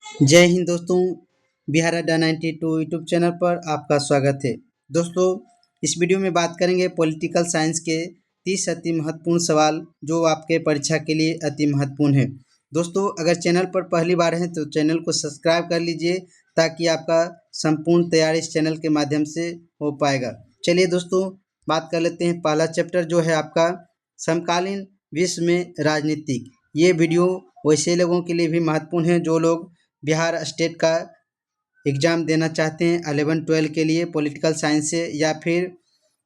जय हिंद दोस्तों। बिहार अड्डा 92 यूट्यूब चैनल पर आपका स्वागत है। दोस्तों, इस वीडियो में बात करेंगे पॉलिटिकल साइंस के 30 अति महत्वपूर्ण सवाल जो आपके परीक्षा के लिए अति महत्वपूर्ण है। दोस्तों, अगर चैनल पर पहली बार हैं तो चैनल को सब्सक्राइब कर लीजिए ताकि आपका संपूर्ण तैयारी इस चैनल के माध्यम से हो पाएगा। चलिए दोस्तों, बात कर लेते हैं। पहला चैप्टर जो है आपका समकालीन विश्व में राजनीतिक। ये वीडियो वैसे लोगों के लिए भी महत्वपूर्ण है जो लोग बिहार स्टेट का एग्ज़ाम देना चाहते हैं 11-12 के लिए पॉलिटिकल साइंस से, या फिर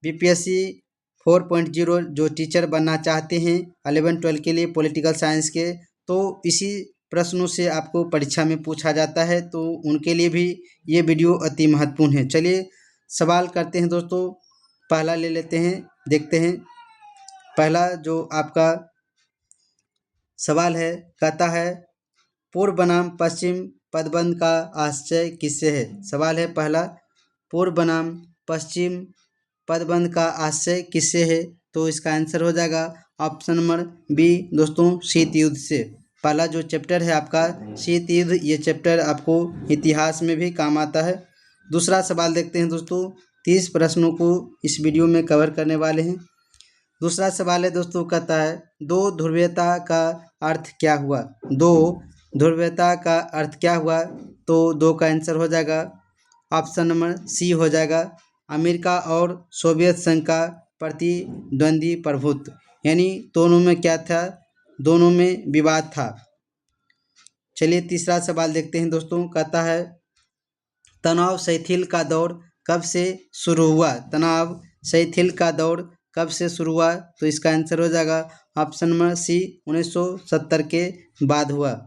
बीपीएससी 4.0 जो टीचर बनना चाहते हैं 11-12 के लिए पॉलिटिकल साइंस के, तो इसी प्रश्नों से आपको परीक्षा में पूछा जाता है, तो उनके लिए भी ये वीडियो अति महत्वपूर्ण है। चलिए सवाल करते हैं दोस्तों। पहला ले लेते हैं, देखते हैं। पहला जो आपका सवाल है, कहता है पूर्व बनाम पश्चिम पदबंध का आशय किससे है। सवाल है पहला, पूर्व बनाम पश्चिम पदबंध का आशय किससे है, तो इसका आंसर हो जाएगा ऑप्शन नंबर बी दोस्तों, शीत युद्ध से। पहला जो चैप्टर है आपका शीत युद्ध, ये चैप्टर आपको इतिहास में भी काम आता है। दूसरा सवाल देखते हैं दोस्तों। 30 प्रश्नों को इस वीडियो में कवर करने वाले हैं। दूसरा सवाल है दोस्तों, कहता है दो ध्रुवीयता का अर्थ क्या हुआ। दो ध्रुवीयता का अर्थ क्या हुआ, तो दो का आंसर हो जाएगा ऑप्शन नंबर सी हो जाएगा, अमेरिका और सोवियत संघ का प्रतिद्वंदी प्रभुत्व। यानी दोनों में क्या था, दोनों में विवाद था। चलिए तीसरा सवाल देखते हैं दोस्तों। कहता है तनाव शिथिल का दौर कब से शुरू हुआ। तनाव शिथिल का दौर कब से शुरू हुआ, तो इसका आंसर हो जाएगा ऑप्शन नंबर सी 1970 के बाद हुआ।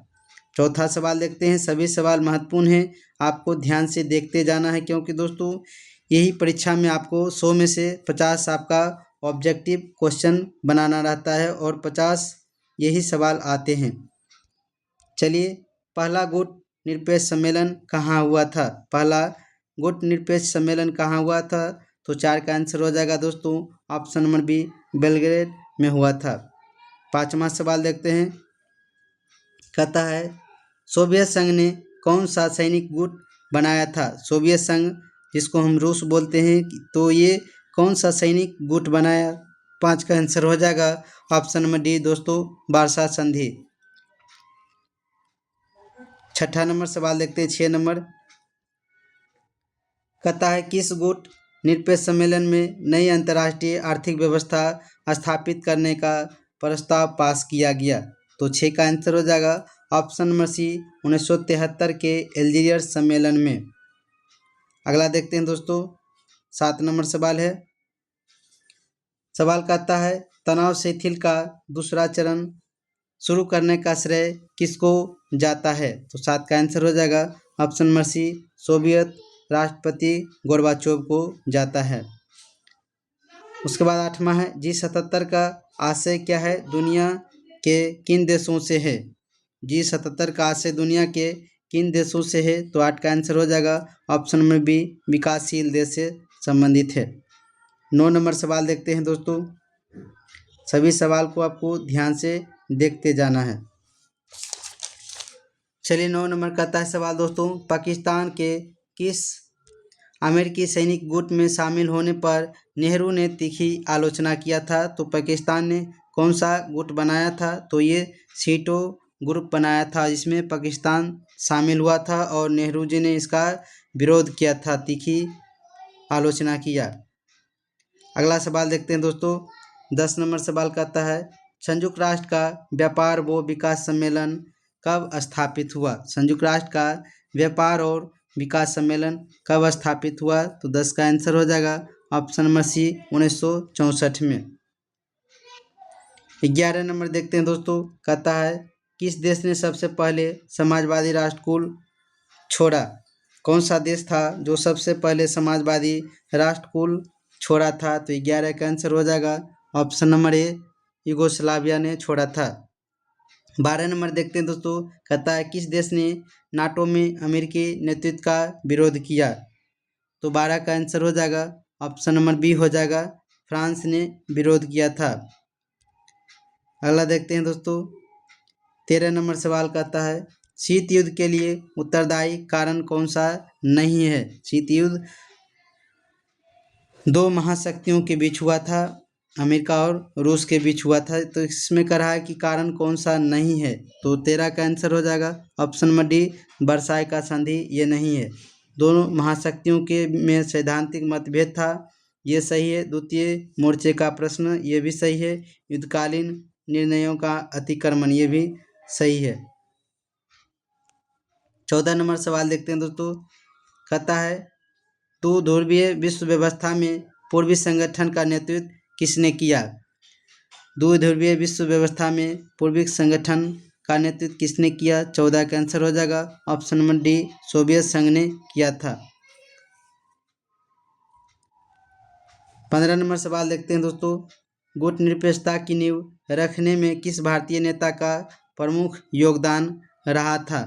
चौथा सवाल देखते हैं। सभी सवाल महत्वपूर्ण हैं, आपको ध्यान से देखते जाना है, क्योंकि दोस्तों यही परीक्षा में आपको 100 में से 50 आपका ऑब्जेक्टिव क्वेश्चन बनाना रहता है और 50 यही सवाल आते हैं। चलिए, पहला गुट निरपेक्ष सम्मेलन कहाँ हुआ था। पहला गुट निरपेक्ष सम्मेलन कहाँ हुआ था, तो 4 का आंसर हो जाएगा दोस्तों ऑप्शन नंबर बी, बेलग्रेड में हुआ था। पांचवा सवाल देखते हैं। कहता है सोवियत संघ ने कौन सा सैनिक गुट बनाया था। सोवियत संघ जिसको हम रूस बोलते हैं, तो ये कौन सा सैनिक गुट बनाया। 5 का आंसर हो जाएगा ऑप्शन नंबर डी दोस्तों, वार्सा संधि। छठा नंबर सवाल देखते हैं, 6 नंबर। कहता है किस गुट निरपेक्ष सम्मेलन में नई अंतर्राष्ट्रीय आर्थिक व्यवस्था स्थापित करने का प्रस्ताव पास किया गया, तो 6 का आंसर हो जाएगा ऑप्शन नंबर सी 1973 के एल्जीरियस सम्मेलन में। अगला देखते हैं दोस्तों। 7 नंबर सवाल है। सवाल कहता है तनाव शिथिल का दूसरा चरण शुरू करने का श्रेय किसको जाता है, तो 7 का आंसर हो जाएगा ऑप्शन नंबर सी सोवियत राष्ट्रपति गोर्बाचोव को जाता है। उसके बाद 8वां है G77 का आशय क्या है, दुनिया के किन देशों से है। G77 का आशय दुनिया के किन देशों से है, तो 8 का आंसर हो जाएगा ऑप्शन नंबर बी, विकासशील देश से संबंधित है। 9 नंबर सवाल देखते हैं दोस्तों। सभी सवाल को आपको ध्यान से देखते जाना है। चलिए 9 नंबर कहता है सवाल दोस्तों, पाकिस्तान के किस अमेरिकी सैनिक गुट में शामिल होने पर नेहरू ने तीखी आलोचना किया था, तो पाकिस्तान ने कौन सा गुट बनाया था, तो ये सीटो ग्रुप बनाया था, जिसमें पाकिस्तान शामिल हुआ था और नेहरू जी ने इसका विरोध किया था, तीखी आलोचना किया। अगला सवाल देखते हैं दोस्तों। 10 नंबर सवाल कहता है संयुक्त राष्ट्र का व्यापार व विकास सम्मेलन कब स्थापित हुआ। संयुक्त राष्ट्र का व्यापार और विकास सम्मेलन कब स्थापित हुआ, तो 10 का आंसर हो जाएगा ऑप्शन नंबर सी 1964 में। 11 नंबर देखते हैं दोस्तों। कहता है किस देश ने सबसे पहले समाजवादी राष्ट्रकुल छोड़ा। कौन सा देश था जो सबसे पहले समाजवादी राष्ट्रकुल छोड़ा था, तो 11 का आंसर हो जाएगा ऑप्शन नंबर ए, यूगोस्लाविया ने छोड़ा था। 12 नंबर देखते हैं दोस्तों। कहता है किस देश ने नाटो में अमेरिकी नेतृत्व का विरोध किया, तो 12 का आंसर हो जाएगा ऑप्शन नंबर बी हो जाएगा, फ्रांस ने विरोध किया था। अगला देखते हैं दोस्तों। 13 नंबर सवाल कहता है शीत युद्ध के लिए उत्तरदायी कारण कौन सा नहीं है? शीत युद्ध दो महाशक्तियों के बीच हुआ था, अमेरिका और रूस के बीच हुआ था। तो इसमें कह रहा है कि कारण कौन सा नहीं है, तो 13 का आंसर हो जाएगा ऑप्शन नंबर डी, वर्साई का संधि, ये नहीं है। दोनों महाशक्तियों के में सैद्धांतिक मतभेद था, ये सही है। द्वितीय मोर्चे का प्रश्न, ये भी सही है। युद्धकालीन निर्णयों का अतिक्रमण, ये भी सही है। 14 नंबर सवाल देखते हैं दोस्तों। कहता है तो ध्रुवीय विश्व व्यवस्था में पूर्वी संगठन का नेतृत्व किसने किया? द्विध्रुवीय विश्व व्यवस्था में पूर्वी संगठन का नेतृत्व किसने किया? 14 का आंसर हो जाएगा ऑप्शन नंबर डी, सोवियत संघ ने किया था। 15 नंबर सवाल देखते हैं दोस्तों। गुटनिरपेक्षता की नींव रखने में किस भारतीय नेता का प्रमुख योगदान रहा था?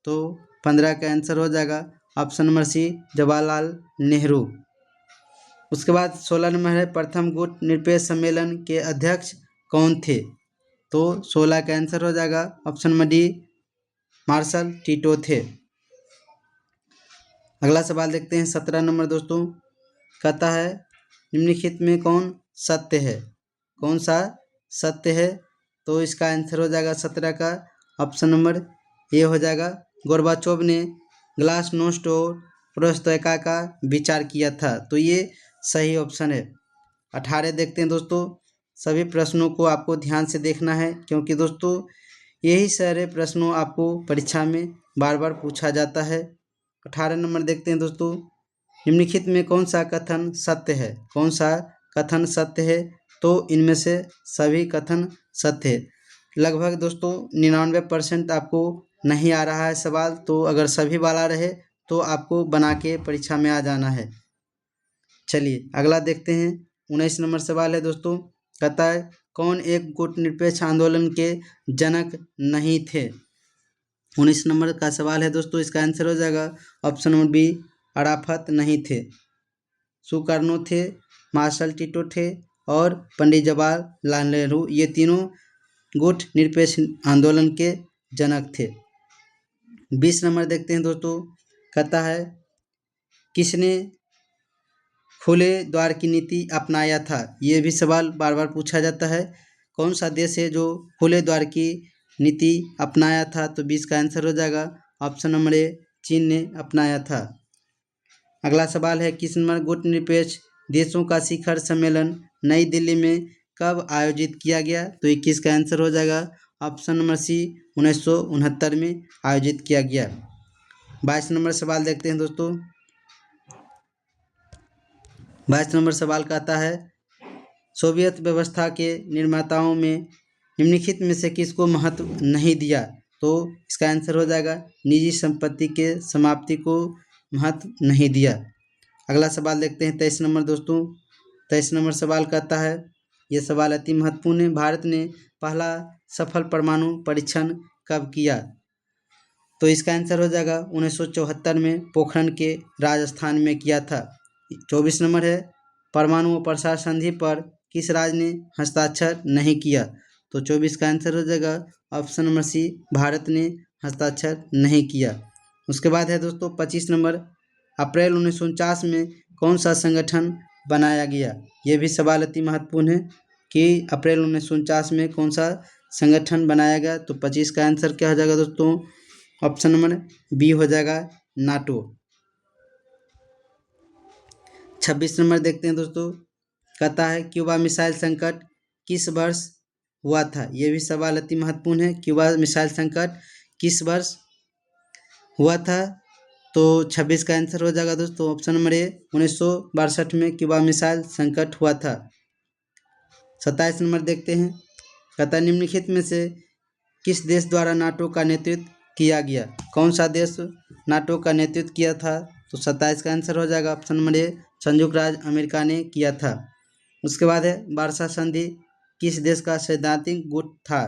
तो 15 का आंसर हो जाएगा option number C, Jawaharlal Nehru. उसके बाद 16 नंबर है, प्रथम गुट निरपेक्ष सम्मेलन के अध्यक्ष कौन थे? तो 16 का आंसर हो जाएगा option number D, Marshal Tito थे। अगला सवाल देखते हैं 17 नंबर दोस्तों। कहता है निम्नलिखित में कौन सत्य है? कौन सा सत्य है? तो इसका आंसर हो जाएगा 17 का ऑप्शन नंबर ए हो जाएगा, गोर्बाचोव ने ग्लासनोस्ट और पेरेस्ट्रोइका का विचार किया था। तो ये सही ऑप्शन है। 18 देखते हैं दोस्तों। सभी प्रश्नों को आपको ध्यान से देखना है, क्योंकि दोस्तों यही सारे प्रश्नों आपको परीक्षा में बार बार पूछा जाता है। 18 नंबर देखते हैं दोस्तों। निम्नलिखित में कौन सा कथन सत्य है? कौन सा कथन सत्य है? तो इनमें से सभी कथन सत्य है। लगभग दोस्तों 99% आपको नहीं आ रहा है सवाल, तो अगर सभी वाला रहे तो आपको बना के परीक्षा में आ जाना है। चलिए अगला देखते हैं। 19 नंबर सवाल है दोस्तों। कहता है कौन एक गुटनिरपेक्ष आंदोलन के जनक नहीं थे? 19 नंबर का सवाल है दोस्तों। इसका आंसर हो जाएगा ऑप्शन नंबर बी, अराफत नहीं थे। सुकर्णो थे, मार्शल टीटो थे और पंडित जवाहरलाल नेहरू, ये तीनों गुट निरपेक्ष आंदोलन के जनक थे। 20 नंबर देखते हैं दोस्तों। कहता है किसने खुले द्वार की नीति अपनाया था? ये भी सवाल बार बार पूछा जाता है। कौन सा देश है जो खुले द्वार की नीति अपनाया था? तो 20 का आंसर हो जाएगा ऑप्शन नंबर ए, चीन ने अपनाया था। अगला सवाल है किस नंबर गुटनिरपेक्ष देशों का शिखर सम्मेलन नई दिल्ली में कब आयोजित किया गया? तो 21 का आंसर हो जाएगा ऑप्शन नंबर सी, 1969 में आयोजित किया गया। 22 नंबर सवाल देखते हैं दोस्तों। 22 नंबर सवाल कहता है सोवियत व्यवस्था के निर्माताओं में निम्नलिखित में से किसको महत्व नहीं दिया? तो इसका आंसर हो जाएगा निजी संपत्ति के समाप्ति को महत्व नहीं दिया। अगला सवाल देखते हैं 23 नंबर दोस्तों। 23 नंबर सवाल कहता है, ये सवाल अति महत्वपूर्ण है, भारत ने पहला सफल परमाणु परीक्षण कब किया? तो इसका आंसर हो जाएगा 1974 में पोखरण के राजस्थान में किया था। 24 नंबर है, परमाणु प्रसार संधि पर किस राज्य ने हस्ताक्षर नहीं किया? तो 24 का आंसर हो जाएगा ऑप्शन नंबर सी, भारत ने हस्ताक्षर नहीं किया। उसके बाद है दोस्तों 25 नंबर, अप्रैल 1949 में कौन सा संगठन बनाया गया? ये भी सवाल अति महत्वपूर्ण है कि अप्रैल 1949 में कौन सा संगठन बनाया गया? तो 25 का आंसर क्या हो जाएगा दोस्तों? ऑप्शन नंबर बी हो जाएगा, नाटो। 26 नंबर देखते हैं दोस्तों। कहता है क्यूबा मिसाइल संकट किस वर्ष हुआ था? ये भी सवाल अति महत्वपूर्ण है। क्यूबा मिसाइल संकट किस वर्ष हुआ था? तो 26 का आंसर हो जाएगा दोस्तों ऑप्शन नंबर ए, 1962 में क्यूबा मिसाइल संकट हुआ था। 27 नंबर देखते हैं। कहता है निम्नलिखित में से किस देश द्वारा नाटो का नेतृत्व किया गया? कौन सा देश नाटो का नेतृत्व किया था? तो 27 का आंसर हो जाएगा ऑप्शन नंबर ए, संयुक्त राज्य अमेरिका ने किया था। उसके बाद है वार्सा संधि किस देश का सैद्धांतिक गुट था?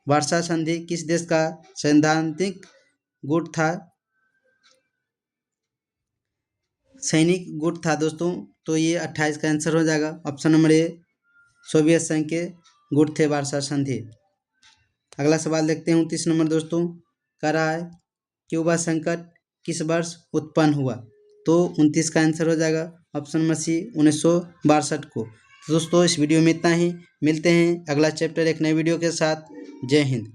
वार्सा संधि किस देश का सैद्धांतिक गुट था? सैनिक गुट था दोस्तों। तो ये 28 का आंसर हो जाएगा ऑप्शन नंबर ए, सोवियत संघ के गुट थे वार्सा संधि। अगला सवाल देखते हैं 29 नंबर दोस्तों। कराय क्यूबा संकट किस वर्ष उत्पन्न हुआ? तो 29 का आंसर हो जाएगा ऑप्शन नंबर सी 1962 को। तो दोस्तों इस वीडियो में इतना ही, मिलते हैं अगला चैप्टर एक नए वीडियो के साथ। जय हिंद।